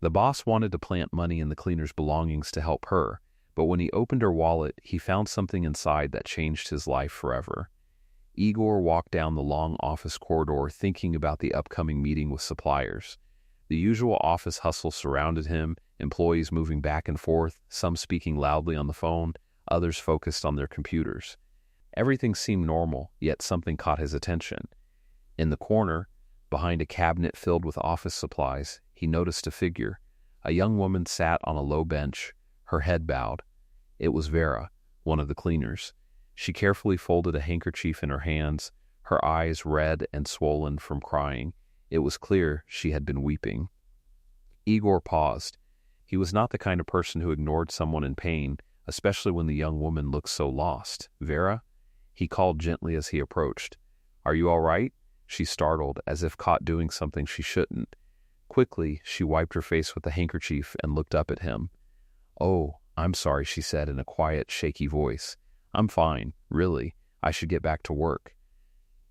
The boss wanted to plant money in the cleaner's belongings to help her, but when he opened her wallet, he found something inside that changed his life forever. Igor walked down the long office corridor thinking about the upcoming meeting with suppliers. The usual office hustle surrounded him, employees moving back and forth, some speaking loudly on the phone, others focused on their computers. Everything seemed normal, yet something caught his attention. In the corner, behind a cabinet filled with office supplies, he noticed a figure. A young woman sat on a low bench, her head bowed. It was Vera, one of the cleaners. She carefully folded a handkerchief in her hands, her eyes red and swollen from crying. It was clear she had been weeping. Igor paused. He was not the kind of person who ignored someone in pain, especially when the young woman looked so lost. "Vera?" He called gently as he approached. "Are you all right?" She startled, as if caught doing something she shouldn't. Quickly, she wiped her face with the handkerchief and looked up at him. "Oh, I'm sorry," she said in a quiet, shaky voice. "I'm fine, really. I should get back to work."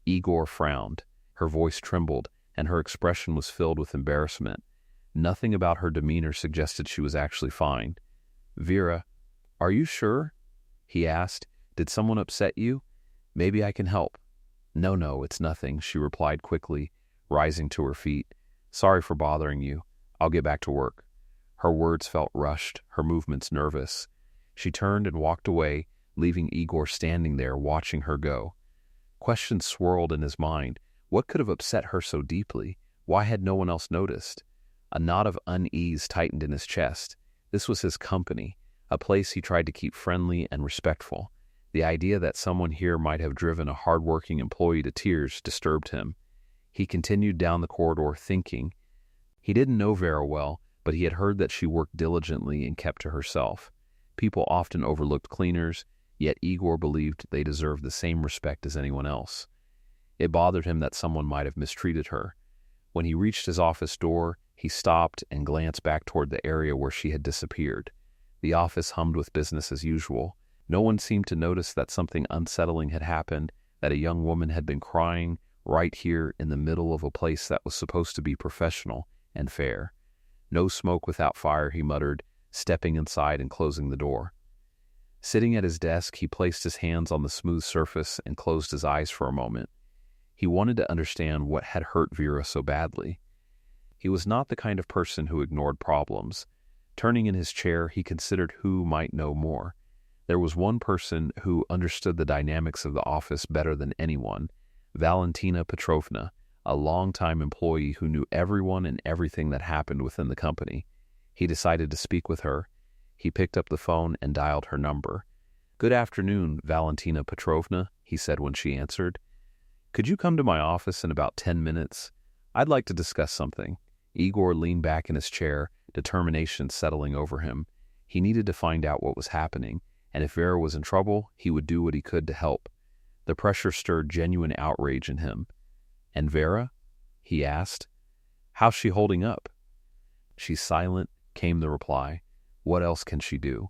Igor frowned. Her voice trembled, and her expression was filled with embarrassment. Nothing about her demeanor suggested she was actually fine. "Vera, are you sure?" he asked. "Did someone upset you? Maybe I can help." No, it's nothing," she replied quickly, rising to her feet. "Sorry for bothering you. I'll get back to work." Her words felt rushed, her movements nervous. She turned and walked away, leaving Igor standing there watching her go. Questions swirled in his mind. What could have upset her so deeply? Why had no one else noticed? A knot of unease tightened in his chest. This was his company, a place he tried to keep friendly and respectful. The idea that someone here might have driven a hard-working employee to tears disturbed him. He continued down the corridor thinking. He didn't know Vera well, but he had heard that she worked diligently and kept to herself. People often overlooked cleaners, yet Igor believed they deserved the same respect as anyone else. It bothered him that someone might have mistreated her. When he reached his office door, he stopped and glanced back toward the area where she had disappeared. The office hummed with business as usual. No one seemed to notice that something unsettling had happened, that a young woman had been crying right here in the middle of a place that was supposed to be professional and fair. "No smoke without fire," he muttered, stepping inside and closing the door. Sitting at his desk, he placed his hands on the smooth surface and closed his eyes for a moment. He wanted to understand what had hurt Vera so badly. He was not the kind of person who ignored problems. Turning in his chair, he considered who might know more. There was one person who understood the dynamics of the office better than anyone, Valentina Petrovna, a longtime employee who knew everyone and everything that happened within the company. He decided to speak with her. He picked up the phone and dialed her number. "Good afternoon, Valentina Petrovna," he said when she answered. "Could you come to my office in about 10 minutes? I'd like to discuss something." Igor leaned back in his chair, determination settling over him. He needed to find out what was happening, and if Vera was in trouble, he would do what he could to help. The pressure stirred genuine outrage in him. "And Vera?" he asked. "How's she holding up?" "She's silent," came the reply. "What else can she do?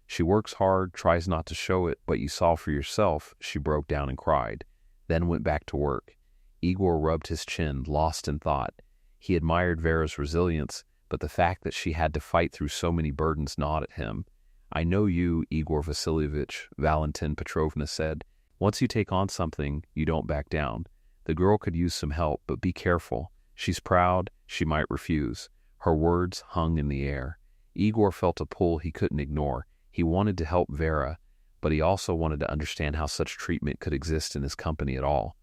She works hard, tries not to show it, but you saw for yourself," she broke down and cried, then went back to work. Igor rubbed his chin, lost in thought. He admired Vera's resilience, but the fact that she had to fight through so many burdens gnawed at him. "I know you, Igor Vasilievich," Valentin Petrovna said. "Once you take on something, you don't back down. The girl could use some help, but be careful. She's proud, she might refuse." Her words hung in the air. Igor felt a pull he couldn't ignore. He wanted to help Vera, but he also wanted to understand how such treatment could exist in his company at all.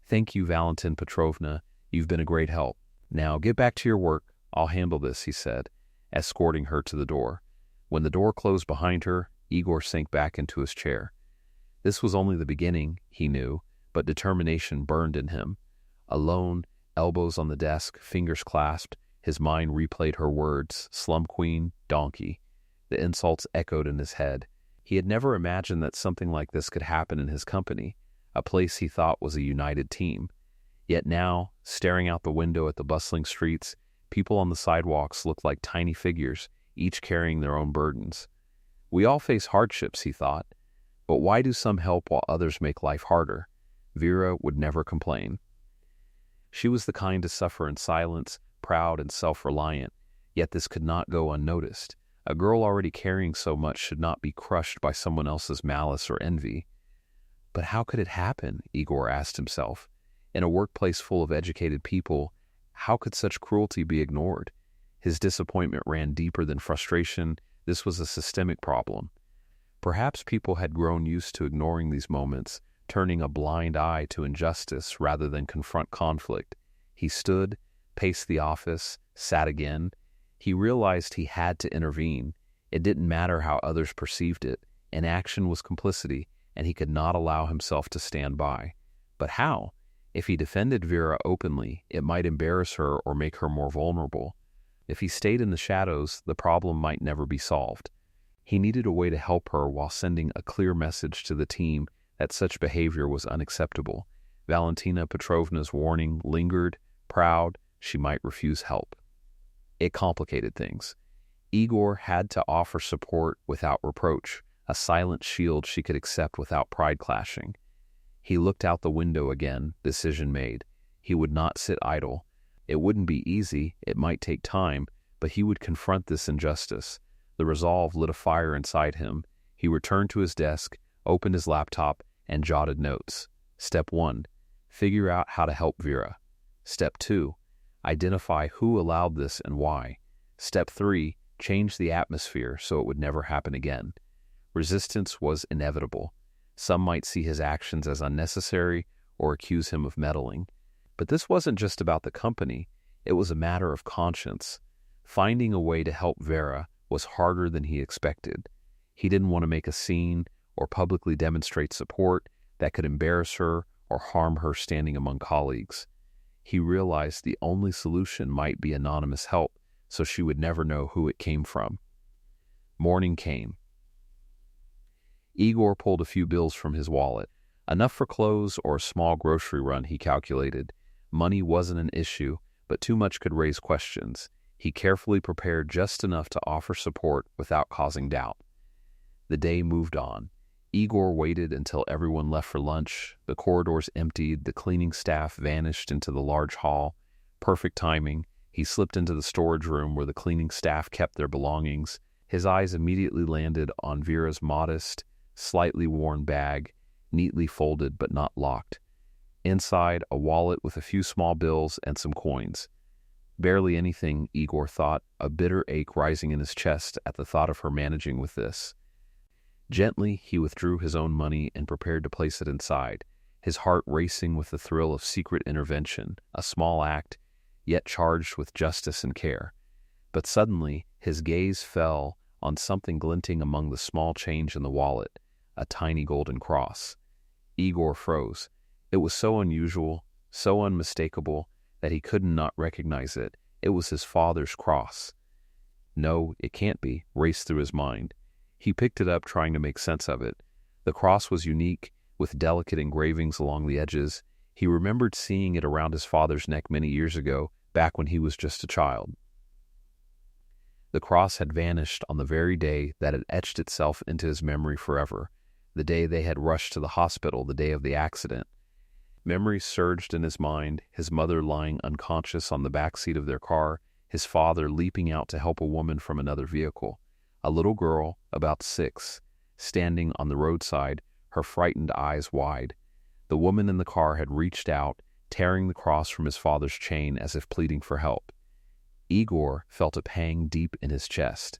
"Thank you, Valentin Petrovna. You've been a great help. Now get back to your work. I'll handle this," he said, escorting her to the door. When the door closed behind her, Igor sank back into his chair. This was only the beginning, he knew, but determination burned in him. Alone, elbows on the desk, fingers clasped, his mind replayed her words, slum queen, donkey. The insults echoed in his head. He had never imagined that something like this could happen in his company, a place he thought was a united team. Yet now, staring out the window at the bustling streets, people on the sidewalks looked like tiny figures, each carrying their own burdens. We all face hardships, he thought, but why do some help while others make life harder? Vera would never complain. She was the kind to suffer in silence, proud and self-reliant, Yet this could not go unnoticed. A girl already carrying so much should not be crushed by someone else's malice or envy. But how could it happen? Igor asked himself. In a workplace full of educated people, how could such cruelty be ignored? His disappointment ran deeper than frustration. This was a systemic problem. Perhaps people had grown used to ignoring these moments, turning a blind eye to injustice rather than confront conflict. He stood, paced the office, sat again. He realized he had to intervene. It didn't matter how others perceived it. Inaction was complicity, and he could not allow himself to stand by. But how? If he defended Vera openly, it might embarrass her or make her more vulnerable. If he stayed in the shadows, the problem might never be solved. He needed a way to help her while sending a clear message to the team that such behavior was unacceptable. Valentina Petrovna's warning lingered. Proud, she might refuse help. It complicated things. Igor had to offer support without reproach, a silent shield she could accept without pride clashing. He looked out the window again, decision made. He would not sit idle. It wouldn't be easy, it might take time, but he would confront this injustice. The resolve lit a fire inside him. He returned to his desk, opened his laptop, and jotted notes. Step 1. Figure out how to help Vera. Step 2. Identify who allowed this and why. Step 3. Change the atmosphere so it would never happen again. Resistance was inevitable. Some might see his actions as unnecessary or accuse him of meddling. But this wasn't just about the company. It was a matter of conscience. Finding a way to help Vera was harder than he expected. He didn't want to make a scene or publicly demonstrate support that could embarrass her or harm her standing among colleagues. He realized the only solution might be anonymous help, so she would never know who it came from. Morning came. Igor pulled a few bills from his wallet. Enough for clothes or a small grocery run, he calculated. Money wasn't an issue, but too much could raise questions. He carefully prepared just enough to offer support without causing doubt. The day moved on. Igor waited until everyone left for lunch. The corridors emptied, the cleaning staff vanished into the large hall. Perfect timing. He slipped into the storage room where the cleaning staff kept their belongings. His eyes immediately landed on Vera's modest, slightly worn bag, neatly folded but not locked. Inside, a wallet with a few small bills and some coins. Barely anything, Igor thought, a bitter ache rising in his chest at the thought of her managing with this. Gently, he withdrew his own money and prepared to place it inside, his heart racing with the thrill of secret intervention, a small act, yet charged with justice and care. But suddenly, his gaze fell on something glinting among the small change in the wallet, a tiny golden cross. Igor froze. It was so unusual, so unmistakable, that he could not recognize it. It was his father's cross. No, it can't be, raced through his mind. He picked it up, trying to make sense of it. The cross was unique, with delicate engravings along the edges. He remembered seeing it around his father's neck many years ago, back when he was just a child. The cross had vanished on the very day that it etched itself into his memory forever, the day they had rushed to the hospital, the day of the accident. Memories surged in his mind, his mother lying unconscious on the back seat of their car, his father leaping out to help a woman from another vehicle. A little girl, about 6, standing on the roadside, her frightened eyes wide. The woman in the car had reached out, tearing the cross from his father's chain as if pleading for help. Igor felt a pang deep in his chest.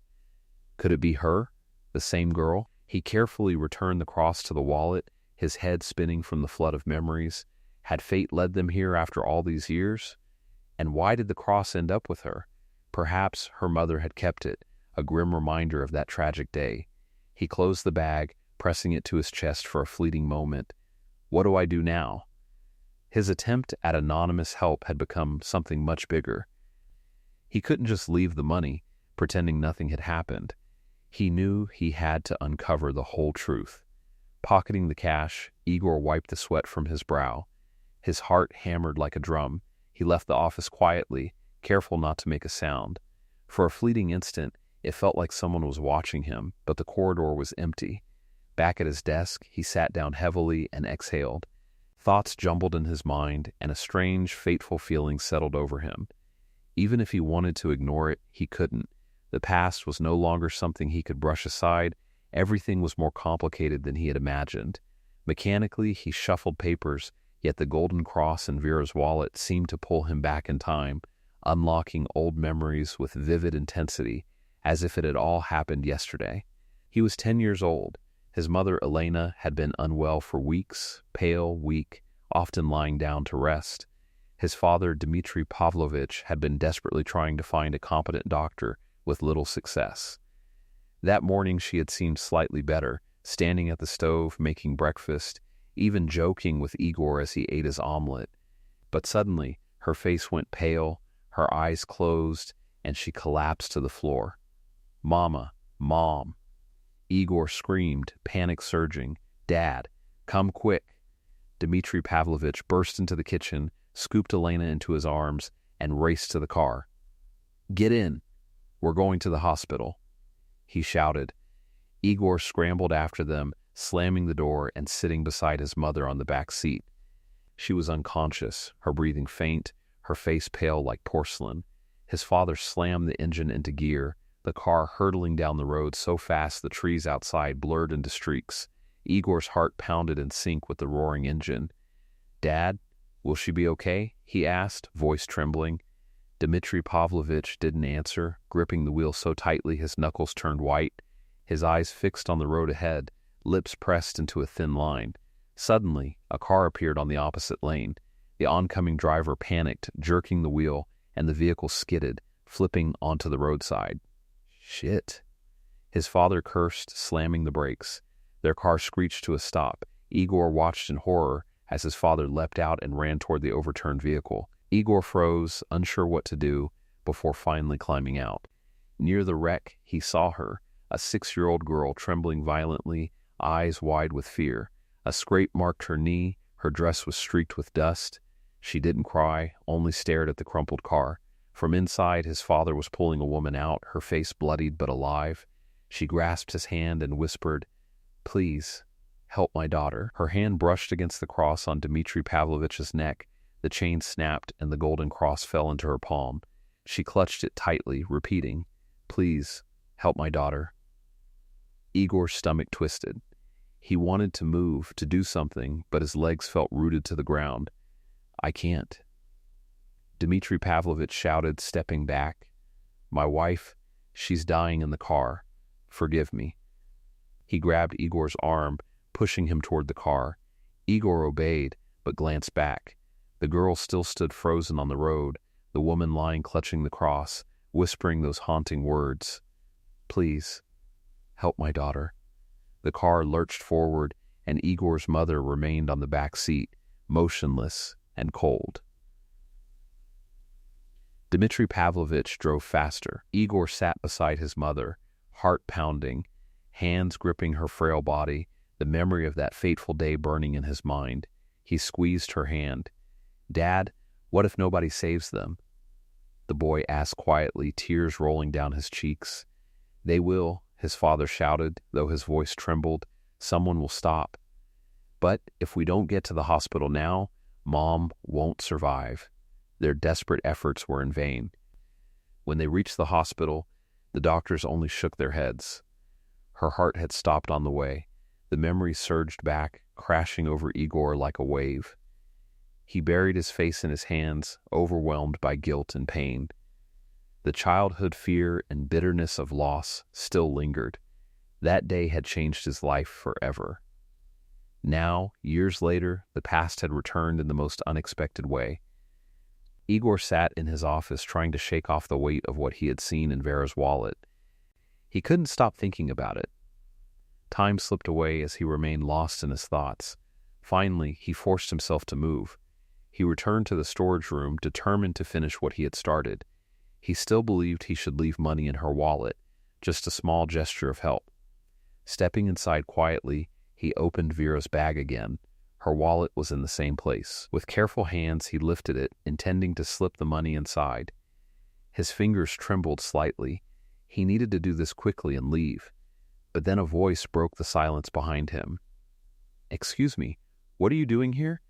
Could it be her, the same girl? He carefully returned the cross to the wallet, his head spinning from the flood of memories. Had fate led them here after all these years? And why did the cross end up with her? Perhaps her mother had kept it, a grim reminder of that tragic day. He closed the bag, pressing it to his chest for a fleeting moment. What do I do now? His attempt at anonymous help had become something much bigger. He couldn't just leave the money, pretending nothing had happened. He knew he had to uncover the whole truth. Pocketing the cash, Igor wiped the sweat from his brow. His heart hammered like a drum. He left the office quietly, careful not to make a sound. For a fleeting instant, it felt like someone was watching him, but the corridor was empty. Back at his desk, he sat down heavily and exhaled. Thoughts jumbled in his mind, and a strange, fateful feeling settled over him. Even if he wanted to ignore it, he couldn't. The past was no longer something he could brush aside. Everything was more complicated than he had imagined. Mechanically, he shuffled papers, yet the golden cross in Vera's wallet seemed to pull him back in time, unlocking old memories with vivid intensity, as if it had all happened yesterday. He was 10 years old. His mother, Elena, had been unwell for weeks, pale, weak, often lying down to rest. His father, Dmitri Pavlovich, had been desperately trying to find a competent doctor with little success. That morning she had seemed slightly better, standing at the stove, making breakfast, even joking with Igor as he ate his omelet. But suddenly, her face went pale, her eyes closed, and she collapsed to the floor. "Mama, Mom!" Igor screamed, panic surging. "Dad, come quick!" Dmitri Pavlovich burst into the kitchen, scooped Elena into his arms, and raced to the car. "Get in! We're going to the hospital," he shouted. Igor scrambled after them, slamming the door and sitting beside his mother on the back seat. She was unconscious, her breathing faint, her face pale like porcelain. His father slammed the engine into gear, the car hurtling down the road so fast the trees outside blurred into streaks. Igor's heart pounded in sync with the roaring engine. "Dad, will she be okay?" he asked, voice trembling. Dmitri Pavlovich didn't answer, gripping the wheel so tightly his knuckles turned white, his eyes fixed on the road ahead, lips pressed into a thin line. Suddenly, a car appeared on the opposite lane. The oncoming driver panicked, jerking the wheel, and the vehicle skidded, flipping onto the roadside. "Shit!" His father cursed, slamming the brakes. Their car screeched to a stop. Igor watched in horror as his father leapt out and ran toward the overturned vehicle. Igor froze, unsure what to do, before finally climbing out. Near the wreck, he saw her, a 6-year-old girl trembling violently, eyes wide with fear. A scrape marked her knee, her dress was streaked with dust. She didn't cry, only stared at the crumpled car. From inside, his father was pulling a woman out, her face bloodied but alive. She grasped his hand and whispered, "Please, help my daughter." Her hand brushed against the cross on Dmitri Pavlovich's neck. The chain snapped and the golden cross fell into her palm. She clutched it tightly, repeating, "Please, help my daughter." Igor's stomach twisted. He wanted to move, to do something, but his legs felt rooted to the ground. "I can't." Dmitri Pavlovich shouted, stepping back. "My wife, she's dying in the car. Forgive me." He grabbed Igor's arm, pushing him toward the car. Igor obeyed, but glanced back. The girl still stood frozen on the road, the woman lying clutching the cross, whispering those haunting words, "Please, help my daughter." The car lurched forward, and Igor's mother remained on the back seat, motionless and cold. Dmitri Pavlovich drove faster. Igor sat beside his mother, heart pounding, hands gripping her frail body, the memory of that fateful day burning in his mind. He squeezed her hand. "Dad, what if nobody saves them?" The boy asked quietly, tears rolling down his cheeks. "They will," his father shouted, though his voice trembled. "Someone will stop. But if we don't get to the hospital now, Mom won't survive." Their desperate efforts were in vain. When they reached the hospital, the doctors only shook their heads. Her heart had stopped on the way. The memory surged back, crashing over Igor like a wave. He buried his face in his hands, overwhelmed by guilt and pain. The childhood fear and bitterness of loss still lingered. That day had changed his life forever. Now, years later, the past had returned in the most unexpected way. Igor sat in his office trying to shake off the weight of what he had seen in Vera's wallet. He couldn't stop thinking about it. Time slipped away as he remained lost in his thoughts. Finally, he forced himself to move. He returned to the storage room, determined to finish what he had started. He still believed he should leave money in her wallet, just a small gesture of help. Stepping inside quietly, he opened Vera's bag again. Her wallet was in the same place. With careful hands, he lifted it, intending to slip the money inside. His fingers trembled slightly. He needed to do this quickly and leave. But then a voice broke the silence behind him. "Excuse me, what are you doing here?"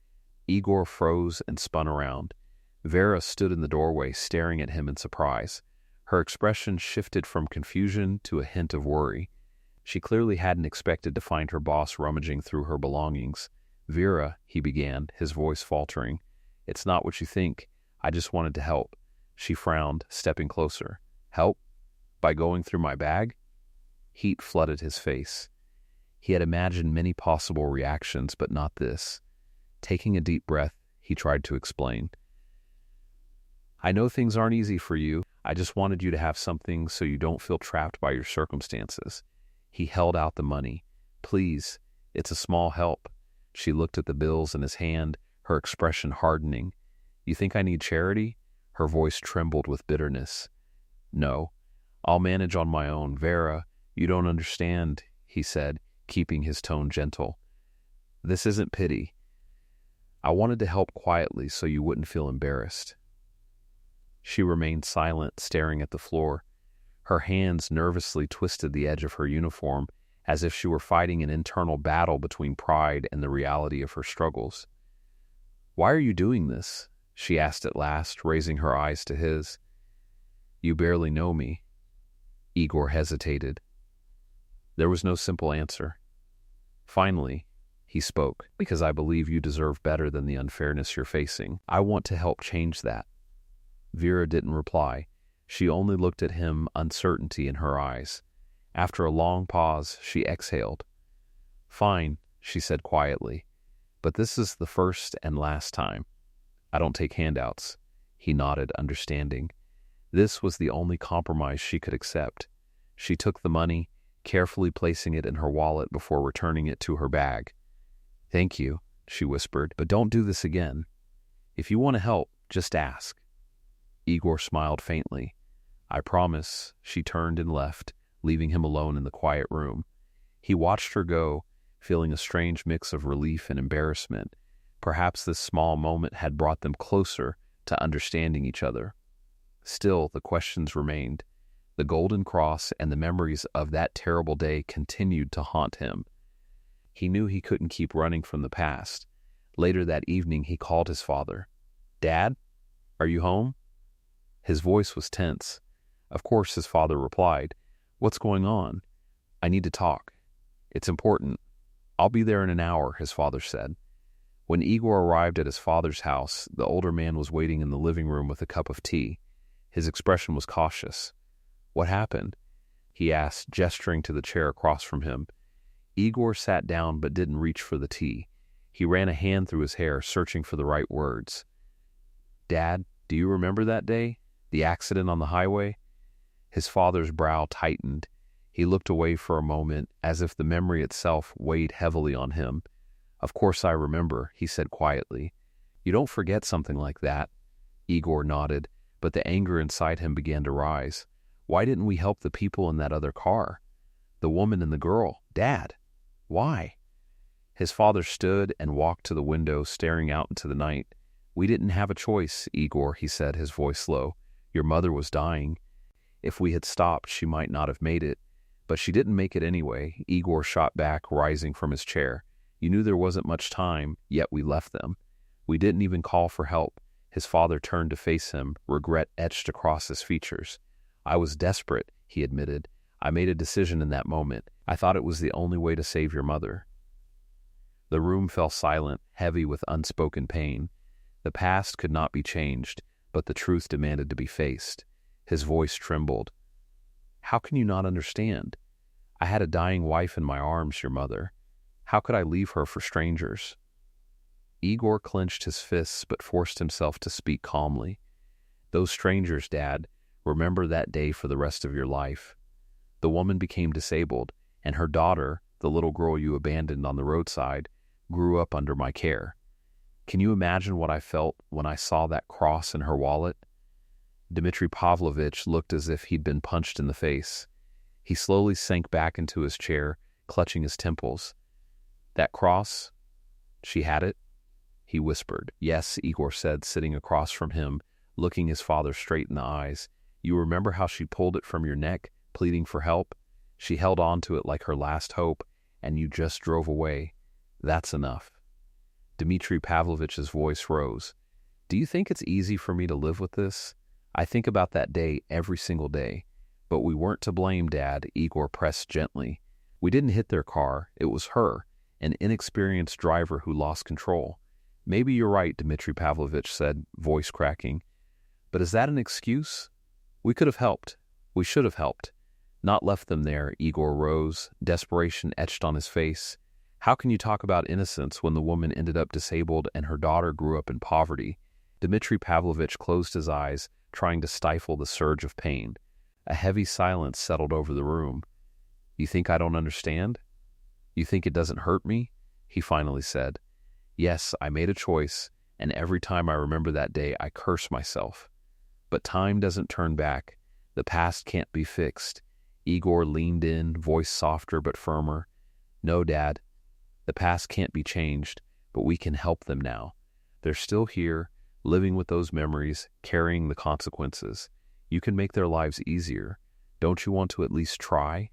Igor froze and spun around. Vera stood in the doorway, staring at him in surprise. Her expression shifted from confusion to a hint of worry. She clearly hadn't expected to find her boss rummaging through her belongings. "Vera," he began, his voice faltering. "It's not what you think. I just wanted to help." She frowned, stepping closer. "Help? By going through my bag?" Heat flooded his face. He had imagined many possible reactions, but not this. Taking a deep breath, he tried to explain. "I know things aren't easy for you. I just wanted you to have something so you don't feel trapped by your circumstances." He held out the money. "Please, it's a small help." She looked at the bills in his hand, her expression hardening. "You think I need charity?" Her voice trembled with bitterness. "No, I'll manage on my own. Vera, you don't understand," he said, keeping his tone gentle. "This isn't pity. I wanted to help quietly so you wouldn't feel embarrassed." She remained silent, staring at the floor. Her hands nervously twisted the edge of her uniform, as if she were fighting an internal battle between pride and the reality of her struggles. "Why are you doing this?" she asked at last, raising her eyes to his. "You barely know me." Igor hesitated. There was no simple answer. Finally, he spoke. "Because I believe you deserve better than the unfairness you're facing. I want to help change that." Vera didn't reply. She only looked at him, uncertainty in her eyes. After a long pause, she exhaled. "Fine," she said quietly, "but this is the first and last time. I don't take handouts." He nodded, understanding. This was the only compromise she could accept. She took the money, carefully placing it in her wallet before returning it to her bag. "Thank you," she whispered, "but don't do this again. If you want to help, just ask." Igor smiled faintly. "I promise." She turned and left, leaving him alone in the quiet room. He watched her go, feeling a strange mix of relief and embarrassment. Perhaps this small moment had brought them closer to understanding each other. Still, the questions remained. The golden cross and the memories of that terrible day continued to haunt him. He knew he couldn't keep running from the past. Later that evening, he called his father. "Dad, are you home?" His voice was tense. Of course, his father replied, "What's going on?" "I need to talk. It's important." "I'll be there in an hour," his father said. When Igor arrived at his father's house, the older man was waiting in the living room with a cup of tea. His expression was cautious. "What happened?" he asked, gesturing to the chair across from him. Igor sat down but didn't reach for the tea. He ran a hand through his hair, searching for the right words. "Dad, do you remember that day? The accident on the highway?" His father's brow tightened. He looked away for a moment, as if the memory itself weighed heavily on him. "Of course I remember," he said quietly. "You don't forget something like that." Igor nodded, but the anger inside him began to rise. Why didn't we help the people in that other car? The woman and the girl? Dad, why? His father stood and walked to the window, staring out into the night. "We didn't have a choice, Igor," he said, his voice low. "Your mother was dying. If we had stopped, she might not have made it. But she didn't make it anyway." Igor shot back, rising from his chair. "You knew there wasn't much time, yet we left them. We didn't even call for help." His father turned to face him, regret etched across his features. "I was desperate," he admitted. "I made a decision in that moment. I thought it was the only way to save your mother." The room fell silent, heavy with unspoken pain. The past could not be changed, but the truth demanded to be faced. His voice trembled. "How can you not understand? I had a dying wife in my arms, your mother. How could I leave her for strangers?" Igor clenched his fists but forced himself to speak calmly. "Those strangers, Dad, remember that day for the rest of your life. The woman became disabled, and her daughter, the little girl you abandoned on the roadside, grew up under my care. Can you imagine what I felt when I saw that cross in her wallet?" Dmitri Pavlovich looked as if he'd been punched in the face. He slowly sank back into his chair, clutching his temples. "That cross? She had it?" he whispered. "Yes," Igor said, sitting across from him, looking his father straight in the eyes. "You remember how she pulled it from your neck, pleading for help? She held on to it like her last hope, and you just drove away. That's enough." Dmitri Pavlovich's voice rose. Do you think it's easy for me to live with this? I think about that day every single day. But we weren't to blame, Dad, Igor pressed gently. We didn't hit their car. It was her, an inexperienced driver who lost control. Maybe you're right, Dmitri Pavlovich said, voice cracking. But is that an excuse? We could have helped. We should have helped. Not left them there, Igor rose, desperation etched on his face. How can you talk about innocence when the woman ended up disabled and her daughter grew up in poverty? Dmitri Pavlovich closed his eyes, trying to stifle the surge of pain. A heavy silence settled over the room. You think I don't understand? You think it doesn't hurt me? He finally said. Yes, I made a choice, and every time I remember that day, I curse myself. But time doesn't turn back. The past can't be fixed. Igor leaned in, voice softer but firmer. No, Dad, the past can't be changed, but we can help them now. They're still here, living with those memories, carrying the consequences. You can make their lives easier. Don't you want to at least try?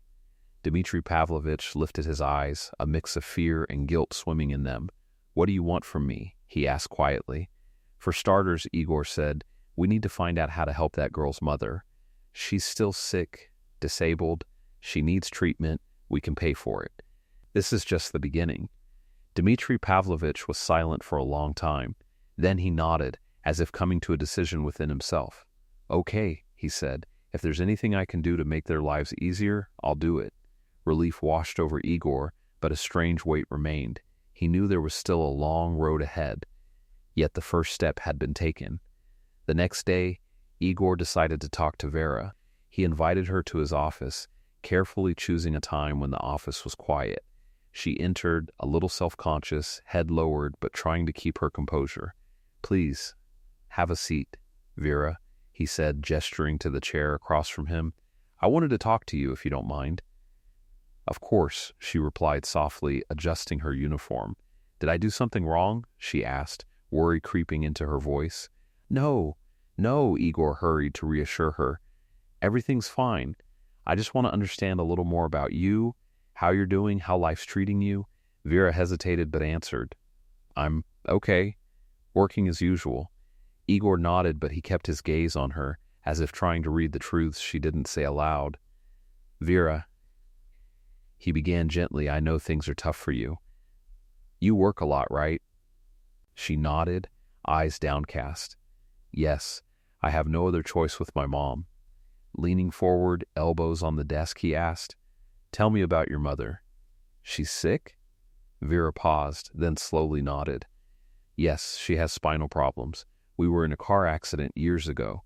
Dmitri Pavlovich lifted his eyes, a mix of fear and guilt swimming in them. What do you want from me? He asked quietly. For starters, Igor said, we need to find out how to help that girl's mother. She's still sick, disabled. She needs treatment. We can pay for it. This is just the beginning. Dmitri Pavlovich was silent for a long time. Then he nodded, as if coming to a decision within himself. Okay, he said. If there's anything I can do to make their lives easier, I'll do it. Relief washed over Igor, but a strange weight remained. He knew there was still a long road ahead. Yet the first step had been taken. The next day, Igor decided to talk to Vera. He invited her to his office, carefully choosing a time when the office was quiet. She entered, a little self-conscious, head lowered, but trying to keep her composure. Please, have a seat, Vera, he said, gesturing to the chair across from him. I wanted to talk to you, if you don't mind. Of course, she replied softly, adjusting her uniform. Did I do something wrong? She asked, worry creeping into her voice. No, Igor hurried to reassure her. Everything's fine. I just want to understand a little more about you, how you're doing, how life's treating you. Vera hesitated but answered. I'm okay, working as usual. Igor nodded, but he kept his gaze on her, as if trying to read the truths she didn't say aloud. Vera, he began gently, I know things are tough for you. You work a lot, right? She nodded, eyes downcast. Yes, I have no other choice with my mom. Leaning forward, elbows on the desk, he asked, Tell me about your mother. She's sick? Vera paused, then slowly nodded. Yes, she has spinal problems. We were in a car accident years ago.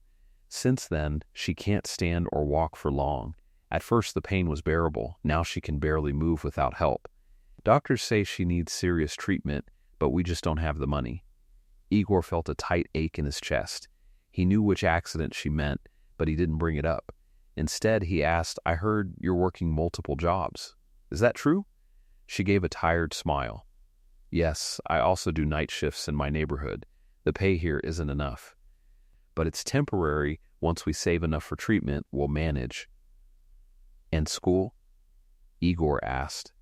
Since then, she can't stand or walk for long. At first the pain was bearable. Now she can barely move without help. Doctors say she needs serious treatment, but we just don't have the money. Igor felt a tight ache in his chest. He knew which accident she meant, but he didn't bring it up. Instead, he asked, I heard you're working multiple jobs. Is that true? She gave a tired smile. Yes, I also do night shifts in my neighborhood. The pay here isn't enough. But it's temporary. Once we save enough for treatment, we'll manage. And school? Igor asked.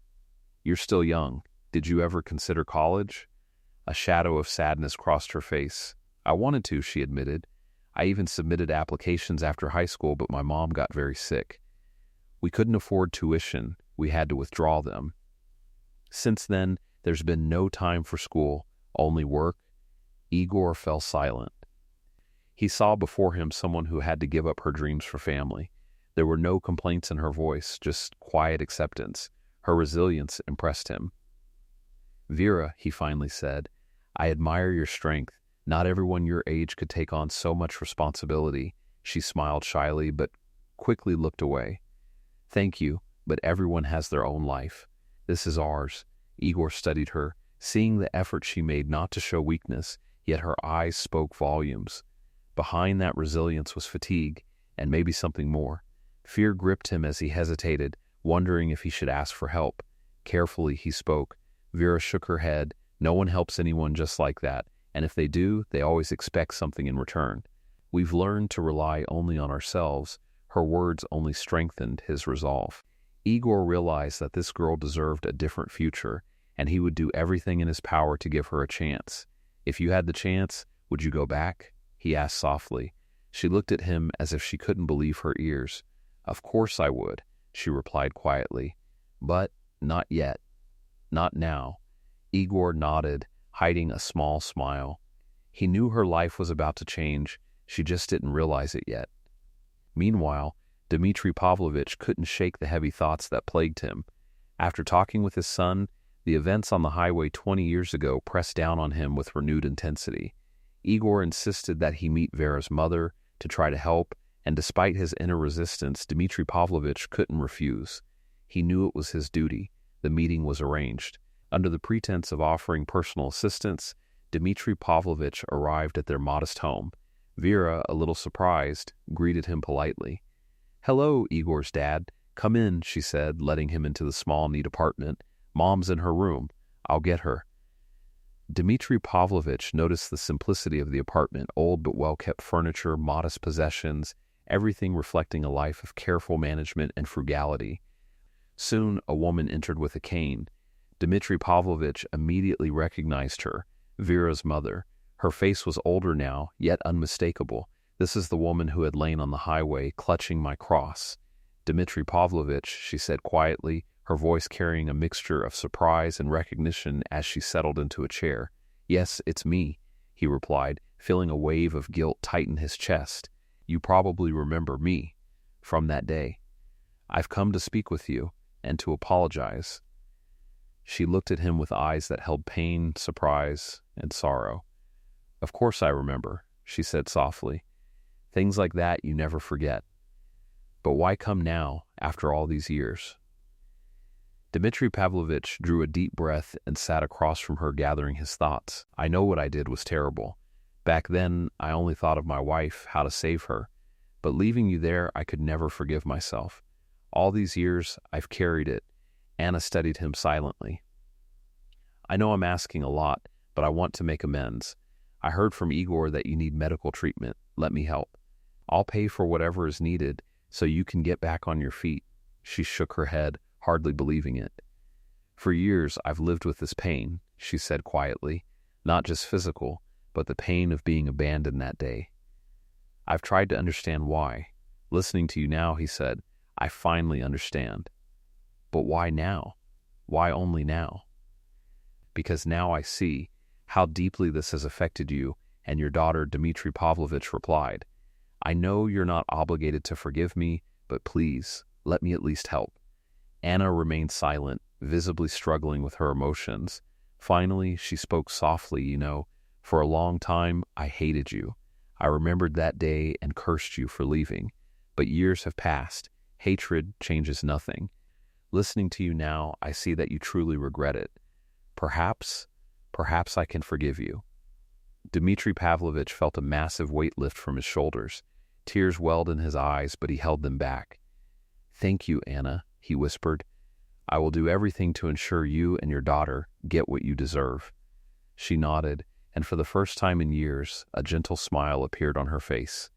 You're still young. Did you ever consider college? A shadow of sadness crossed her face. I wanted to, she admitted. I even submitted applications after high school, but my mom got very sick. We couldn't afford tuition. We had to withdraw them. Since then, there's been no time for school, only work. Igor fell silent. He saw before him someone who had to give up her dreams for family. There were no complaints in her voice, just quiet acceptance. Her resilience impressed him. Vera, he finally said, I admire your strength. Not everyone your age could take on so much responsibility. She smiled shyly, but quickly looked away. Thank you, but everyone has their own life. This is ours. Igor studied her, seeing the effort she made not to show weakness, yet her eyes spoke volumes. Behind that resilience was fatigue, and maybe something more. Fear gripped him as he hesitated, wondering if he should ask for help. Carefully he spoke. Vera shook her head. No one helps anyone just like that, and if they do, they always expect something in return. We've learned to rely only on ourselves. Her words only strengthened his resolve. Igor realized that this girl deserved a different future, and he would do everything in his power to give her a chance. If you had the chance, Would you go back? He asked softly. She looked at him as if she couldn't believe her ears. Of course I would, she replied quietly. But not yet. Not now. Igor nodded, hiding a small smile. He knew her life was about to change. She just didn't realize it yet. Meanwhile, Dmitri Pavlovich couldn't shake the heavy thoughts that plagued him. After talking with his son, the events on the highway 20 years ago pressed down on him with renewed intensity. Igor insisted that he meet Vera's mother to try to help, and despite his inner resistance, Dmitri Pavlovich couldn't refuse. He knew it was his duty. The meeting was arranged. Under the pretense of offering personal assistance, Dmitri Pavlovich arrived at their modest home. Vera, a little surprised, greeted him politely. "Hello, Igor's dad. Come in," she said, letting him into the small, neat apartment. "Mom's in her room. I'll get her." Dmitri Pavlovich noticed the simplicity of the apartment, old but well-kept furniture, modest possessions, everything reflecting a life of careful management and frugality. Soon, a woman entered with a cane. Dmitri Pavlovich immediately recognized her, Vera's mother. Her face was older now, yet unmistakable. "This is the woman who had lain on the highway, clutching my cross." "Dmitri Pavlovich," she said quietly, her voice carrying a mixture of surprise and recognition as she settled into a chair. "Yes, it's me," he replied, feeling a wave of guilt tighten his chest. "You probably remember me from that day. I've come to speak with you and to apologize." She looked at him with eyes that held pain, surprise, and sorrow. "Of course I remember," she said softly. "Things like that you never forget. But why come now, after all these years?" Dmitri Pavlovich drew a deep breath and sat across from her, gathering his thoughts. "I know what I did was terrible. Back then, I only thought of my wife, how to save her. But leaving you there, I could never forgive myself. All these years, I've carried it." Anna studied him silently. "I know I'm asking a lot, but I want to make amends. I heard from Igor that you need medical treatment. Let me help. I'll pay for whatever is needed so you can get back on your feet." She shook her head, hardly believing it. "For years, I've lived with this pain," she said quietly. "Not just physical, but the pain of being abandoned that day. I've tried to understand why. Listening to you now," he said, "I finally understand." "But why now? Why only now?" "Because now I see how deeply this has affected you and your daughter," Dmitri Pavlovich replied. "I know you're not obligated to forgive me, but please, let me at least help." Anna remained silent, visibly struggling with her emotions. Finally, she spoke softly. For a long time, I hated you. I remembered that day and cursed you for leaving. But years have passed. Hatred changes nothing. Listening to you now, I see that you truly regret it. Perhaps I can forgive you." Dmitri Pavlovich felt a massive weight lift from his shoulders. Tears welled in his eyes, but he held them back. "Thank you, Anna," he whispered. "I will do everything to ensure you and your daughter get what you deserve." She nodded, and for the first time in years, a gentle smile appeared on her face.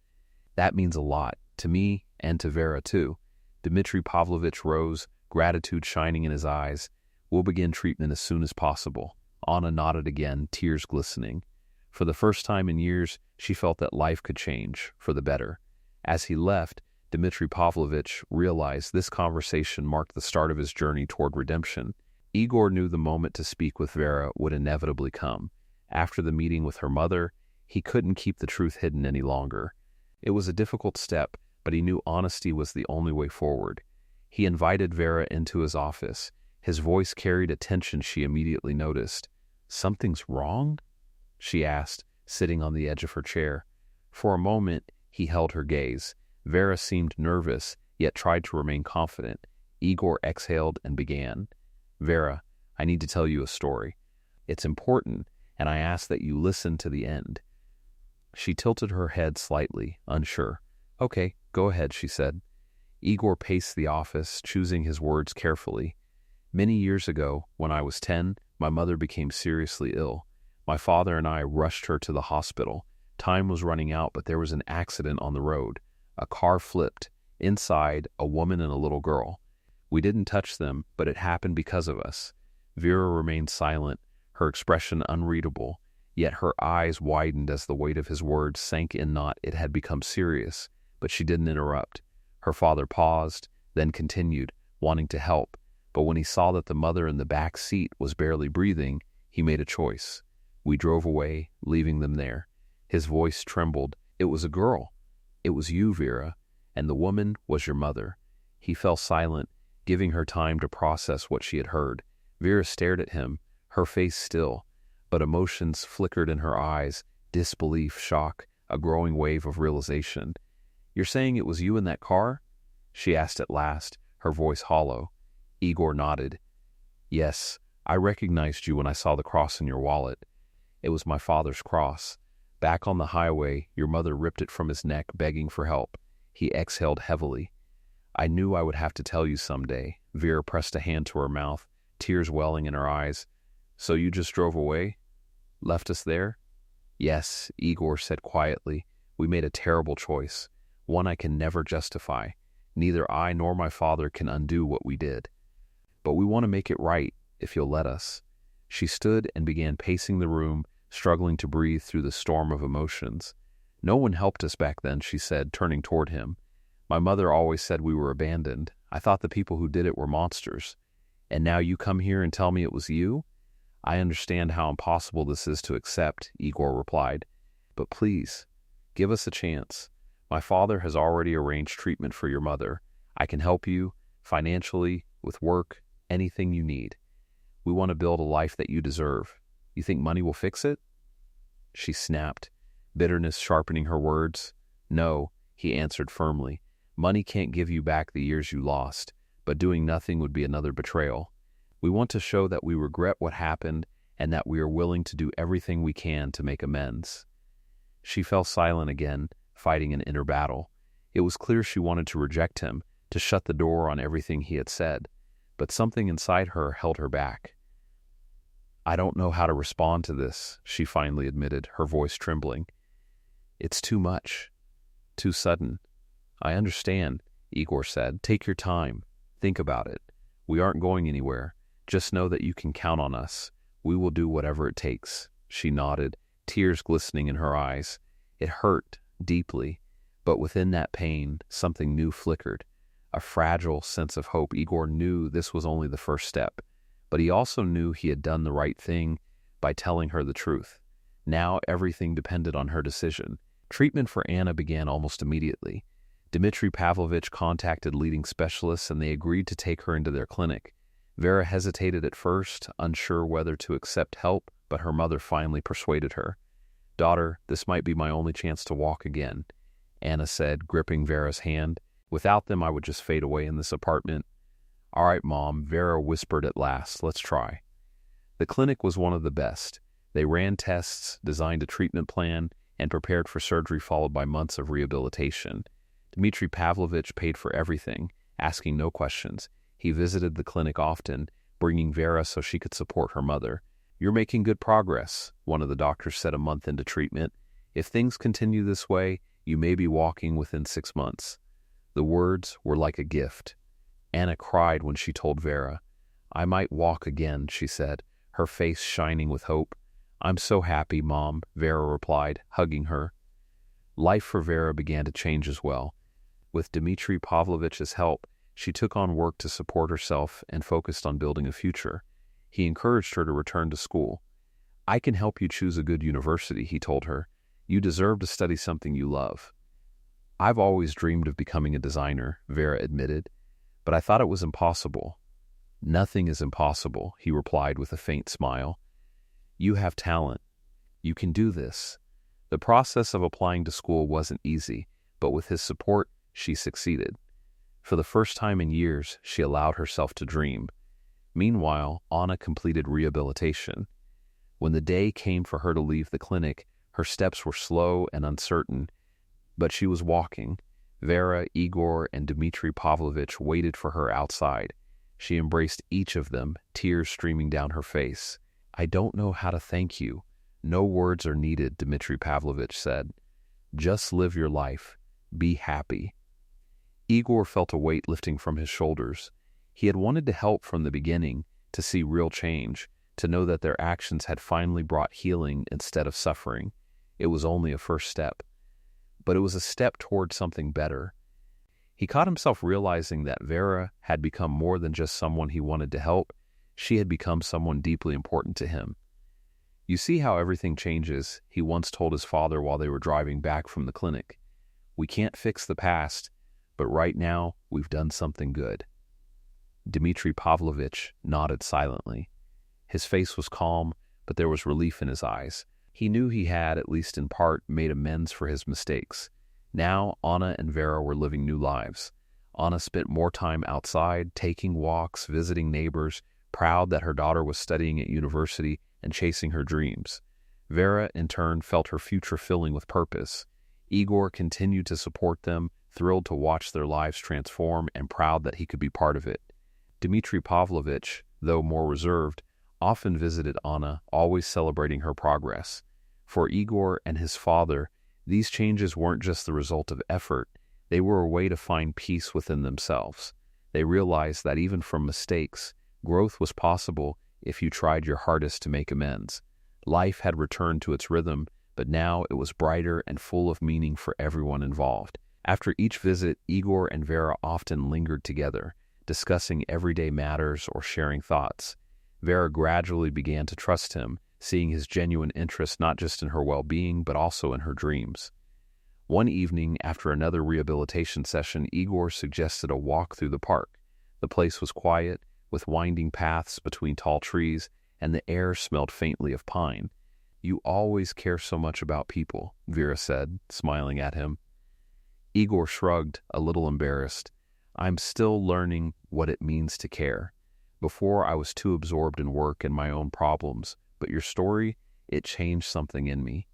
"That means a lot, to me and to Vera, too." Dmitri Pavlovich rose, gratitude shining in his eyes. "We'll begin treatment as soon as possible." Anna nodded again, tears glistening. For the first time in years, she felt that life could change, for the better. As he left, Dmitri Pavlovich realized this conversation marked the start of his journey toward redemption. Igor knew the moment to speak with Vera would inevitably come. After the meeting with her mother, he couldn't keep the truth hidden any longer. It was a difficult step, but he knew honesty was the only way forward. He invited Vera into his office. His voice carried a tension she immediately noticed. "Something's wrong?" she asked, sitting on the edge of her chair. For a moment, he held her gaze. Vera seemed nervous, yet tried to remain confident. Igor exhaled and began. "Vera, I need to tell you a story. It's important, and I ask that you listen to the end." She tilted her head slightly, unsure. "Okay, go ahead," she said. Igor paced the office, choosing his words carefully. "Many years ago, when I was 10, my mother became seriously ill. My father and I rushed her to the hospital. Time was running out, but there was an accident on the road. A car flipped. Inside, a woman and a little girl. We didn't touch them, but it happened because of us." Vera remained silent, her expression unreadable. Yet her eyes widened as the weight of his words sank in. Not it had become serious, but she didn't interrupt. Her father paused, then continued, wanting to help, but when he saw that the mother in the back seat was barely breathing, he made a choice. We drove away, leaving them there. His voice trembled. It was a girl. It was you, Vera, and the woman was your mother. He fell silent, giving her time to process what she had heard. Vera stared at him, her face still, but emotions flickered in her eyes, disbelief, shock, a growing wave of realization. "You're saying it was you in that car?" she asked at last, her voice hollow. Igor nodded. "Yes, I recognized you when I saw the cross in your wallet. It was my father's cross. Back on the highway, your mother ripped it from his neck, begging for help." He exhaled heavily. "I knew I would have to tell you someday." Vera pressed a hand to her mouth, tears welling in her eyes. "So you just drove away? Left us there?" "Yes," Igor said quietly. "We made a terrible choice, one I can never justify. Neither I nor my father can undo what we did. But we want to make it right, if you'll let us." She stood and began pacing the room, struggling to breathe through the storm of emotions. "No one helped us back then," she said, turning toward him. "My mother always said we were abandoned. I thought the people who did it were monsters. And now you come here and tell me it was you?" "I understand how impossible this is to accept," Igor replied. "But please, give us a chance. My father has already arranged treatment for your mother. I can help you, financially, with work, anything you need. We want to build a life that you deserve. You think money will fix it?" She snapped, bitterness sharpening her words. "No," he answered firmly. "Money can't give you back the years you lost, but doing nothing would be another betrayal. We want to show that we regret what happened and that we are willing to do everything we can to make amends." She fell silent again, fighting an inner battle. It was clear she wanted to reject him, to shut the door on everything he had said, but something inside her held her back. "I don't know how to respond to this," she finally admitted, her voice trembling. "It's too much. Too sudden." "I understand," Igor said. "Take your time. Think about it. We aren't going anywhere. Just know that you can count on us. We will do whatever it takes." She nodded, tears glistening in her eyes. It hurt deeply, but within that pain, something new flickered. A fragile sense of hope. Igor knew this was only the first step, but he also knew he had done the right thing by telling her the truth. Now everything depended on her decision. Treatment for Anna began almost immediately. Dmitry Pavlovich contacted leading specialists and they agreed to take her into their clinic. Vera hesitated at first, unsure whether to accept help, but her mother finally persuaded her. "Daughter, this might be my only chance to walk again," Anna said, gripping Vera's hand. "Without them, I would just fade away in this apartment." "All right, Mom," Vera whispered at last. "Let's try." The clinic was one of the best. They ran tests, designed a treatment plan, and prepared for surgery followed by months of rehabilitation. Dmitry Pavlovich paid for everything, asking no questions. He visited the clinic often, bringing Vera so she could support her mother. "You're making good progress," one of the doctors said a month into treatment. "If things continue this way, you may be walking within 6 months." The words were like a gift. Anna cried when she told Vera. "I might walk again," she said, her face shining with hope. "I'm so happy, Mom," Vera replied, hugging her. Life for Vera began to change as well. With Dmitry Pavlovich's help, she took on work to support herself and focused on building a future. He encouraged her to return to school. "I can help you choose a good university," he told her. "You deserve to study something you love." "I've always dreamed of becoming a designer," Vera admitted, "but I thought it was impossible." "Nothing is impossible," he replied with a faint smile. "You have talent. You can do this." The process of applying to school wasn't easy, but with his support, she succeeded. For the first time in years, she allowed herself to dream. Meanwhile, Anna completed rehabilitation. When the day came for her to leave the clinic, her steps were slow and uncertain, but she was walking. Vera, Igor, and Dmitry Pavlovich waited for her outside. She embraced each of them, tears streaming down her face. "I don't know how to thank you. No words are needed," Dmitry Pavlovich said. "Just live your life. Be happy." Igor felt a weight lifting from his shoulders. He had wanted to help from the beginning, to see real change, to know that their actions had finally brought healing instead of suffering. It was only a first step, but it was a step toward something better. He caught himself realizing that Vera had become more than just someone he wanted to help. She had become someone deeply important to him. "You see how everything changes," he once told his father while they were driving back from the clinic. "We can't fix the past, but right now we've done something good." Dmitri Pavlovich nodded silently. His face was calm, but there was relief in his eyes. He knew he had, at least in part, made amends for his mistakes. Now Anna and Vera were living new lives. Anna spent more time outside, taking walks, visiting neighbors, proud that her daughter was studying at university and chasing her dreams. Vera, in turn, felt her future filling with purpose. Igor continued to support them, thrilled to watch their lives transform and proud that he could be part of it. Dmitri Pavlovich, though more reserved, often visited Anna, always celebrating her progress. For Igor and his father, these changes weren't just the result of effort, they were a way to find peace within themselves. They realized that even from mistakes, growth was possible if you tried your hardest to make amends. Life had returned to its rhythm, but now it was brighter and full of meaning for everyone involved. After each visit, Igor and Vera often lingered together, discussing everyday matters or sharing thoughts. Vera gradually began to trust him, seeing his genuine interest not just in her well-being but also in her dreams. One evening, after another rehabilitation session, Igor suggested a walk through the park. The place was quiet, with winding paths between tall trees, and the air smelled faintly of pine. "You always care so much about people," Vera said, smiling at him. Igor shrugged, a little embarrassed. "I'm still learning what it means to care. Before, I was too absorbed in work and my own problems, but your story, it changed something in me."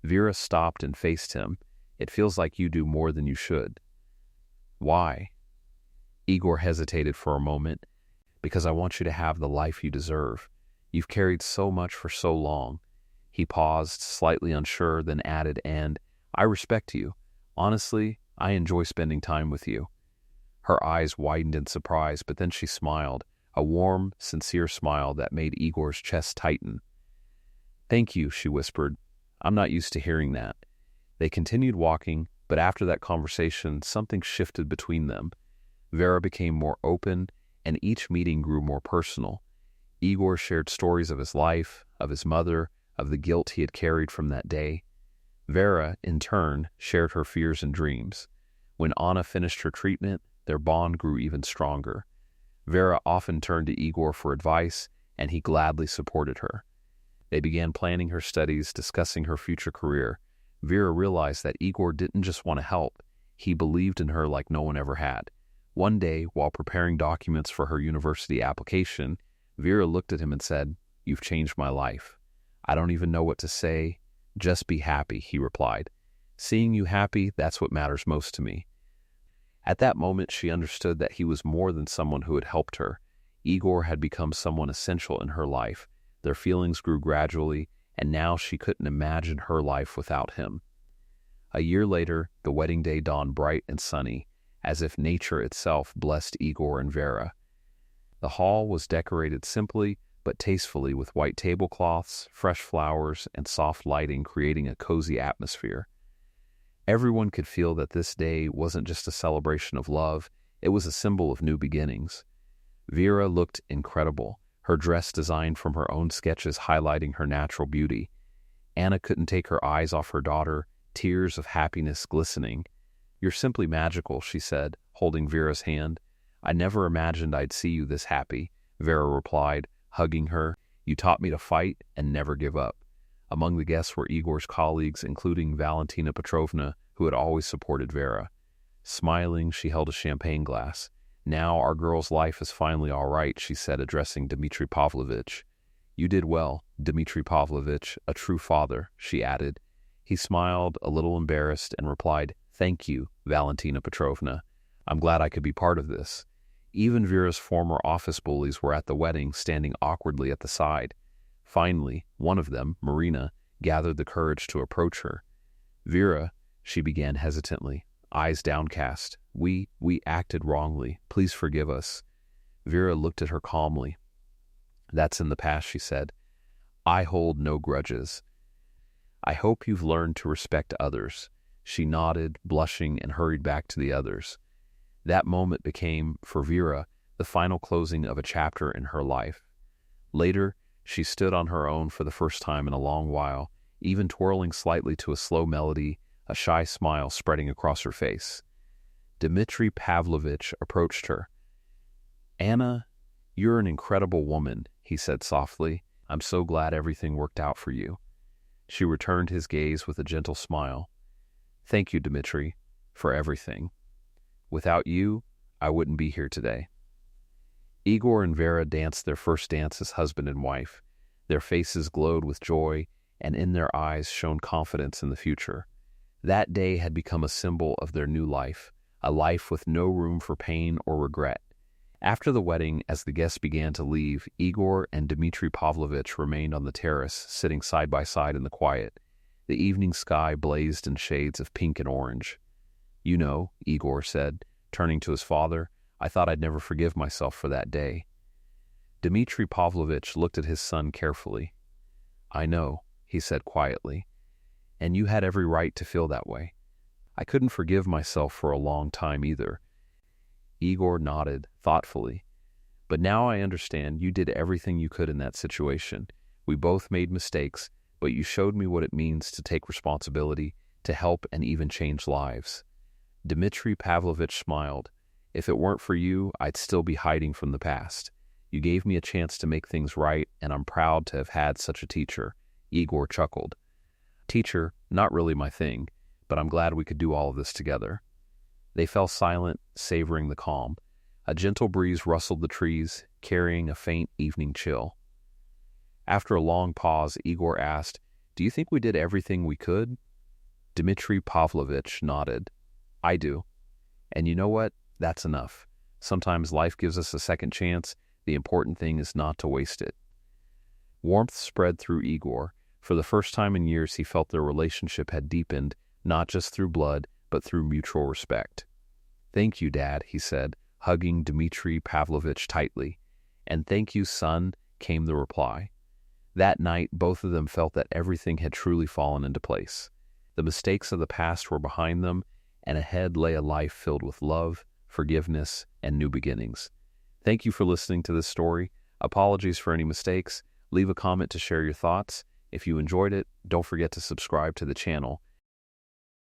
Vera stopped and faced him. "It feels like you do more than you should." "Why?" Igor hesitated for a moment. "Because I want you to have the life you deserve. You've carried so much for so long." He paused, slightly unsure, then added, "And I respect you. Honestly, I enjoy spending time with you." Her eyes widened in surprise, but then she smiled, a warm, sincere smile that made Igor's chest tighten. "Thank you," she whispered. "I'm not used to hearing that." They continued walking, but after that conversation, something shifted between them. Vera became more open, and each meeting grew more personal. Igor shared stories of his life, of his mother, of the guilt he had carried from that day. Vera, in turn, shared her fears and dreams. When Anna finished her treatment, their bond grew even stronger. Vera often turned to Igor for advice, and he gladly supported her. They began planning her studies, discussing her future career. Vera realized that Igor didn't just want to help, he believed in her like no one ever had. One day, while preparing documents for her university application, Vera looked at him and said, "You've changed my life." "I don't even know what to say. Just be happy," he replied. "Seeing you happy, that's what matters most to me." At that moment, she understood that he was more than someone who had helped her. Igor had become someone essential in her life. Their feelings grew gradually, and now she couldn't imagine her life without him. A year later, the wedding day dawned bright and sunny, as if nature itself blessed Igor and Vera. The hall was decorated simply but tastefully with white tablecloths, fresh flowers, and soft lighting, creating a cozy atmosphere. Everyone could feel that this day wasn't just a celebration of love, it was a symbol of new beginnings. Vera looked incredible, her dress designed from her own sketches highlighting her natural beauty. Anna couldn't take her eyes off her daughter, tears of happiness glistening. "You're simply magical," she said, holding Vera's hand. "I never imagined I'd see you this happy," Vera replied, hugging her. "You taught me to fight and never give up." Among the guests were Igor's colleagues, including Valentina Petrovna, who had always supported Vera. Smiling, she held a champagne glass. "Now our girl's life is finally all right," she said, addressing Dmitri Pavlovich. "You did well, Dmitri Pavlovich, a true father," she added. He smiled, a little embarrassed, and replied, "Thank you, Valentina Petrovna. I'm glad I could be part of this." Even Vera's former office bullies were at the wedding, standing awkwardly at the side. Finally, one of them, Marina, gathered the courage to approach her. "Vera," she began hesitantly, eyes downcast, We acted wrongly. Please forgive us." Vera looked at her calmly. That's in the past, she said. I hold no grudges. I hope you've learned to respect others. She nodded, blushing, and hurried back to the others. That moment became, for Vera, the final closing of a chapter in her life. Later, she stood on her own for the first time in a long while, even twirling slightly to a slow melody, a shy smile spreading across her face. Dmitri Pavlovich approached her. "Anna, you're an incredible woman," he said softly. "I'm so glad everything worked out for you." She returned his gaze with a gentle smile. "Thank you, Dmitri, for everything. Without you, I wouldn't be here today." Igor and Vera danced their first dance as husband and wife. Their faces glowed with joy, and in their eyes shone confidence in the future. That day had become a symbol of their new life, a life with no room for pain or regret. After the wedding, as the guests began to leave, Igor and Dmitri Pavlovich remained on the terrace, sitting side by side in the quiet. The evening sky blazed in shades of pink and orange. "You know," Igor said, turning to his father, "I thought I'd never forgive myself for that day." Dmitri Pavlovich looked at his son carefully. "I know," he said quietly, "and you had every right to feel that way. I couldn't forgive myself for a long time either." Igor nodded thoughtfully. "But now I understand you did everything you could in that situation. We both made mistakes, but you showed me what it means to take responsibility, to help and even change lives." Dmitri Pavlovich smiled. "If it weren't for you, I'd still be hiding from the past. You gave me a chance to make things right, and I'm proud to have had such a teacher." Igor chuckled. "Teacher, not really my thing, but I'm glad we could do all of this together." They fell silent, savoring the calm. A gentle breeze rustled the trees, carrying a faint evening chill. After a long pause, Igor asked, "Do you think we did everything we could?" Dmitri Pavlovich nodded. "I do. And you know what? That's enough. Sometimes life gives us a second chance. The important thing is not to waste it." Warmth spread through Igor. For the first time in years, he felt their relationship had deepened, not just through blood, but through mutual respect. "Thank you, Dad," he said, hugging Dmitri Pavlovich tightly. "And thank you, son," came the reply. That night, both of them felt that everything had truly fallen into place. The mistakes of the past were behind them, and ahead lay a life filled with love, forgiveness, and new beginnings. Thank you for listening to this story. Apologies for any mistakes. Leave a comment to share your thoughts. If you enjoyed it, don't forget to subscribe to the channel.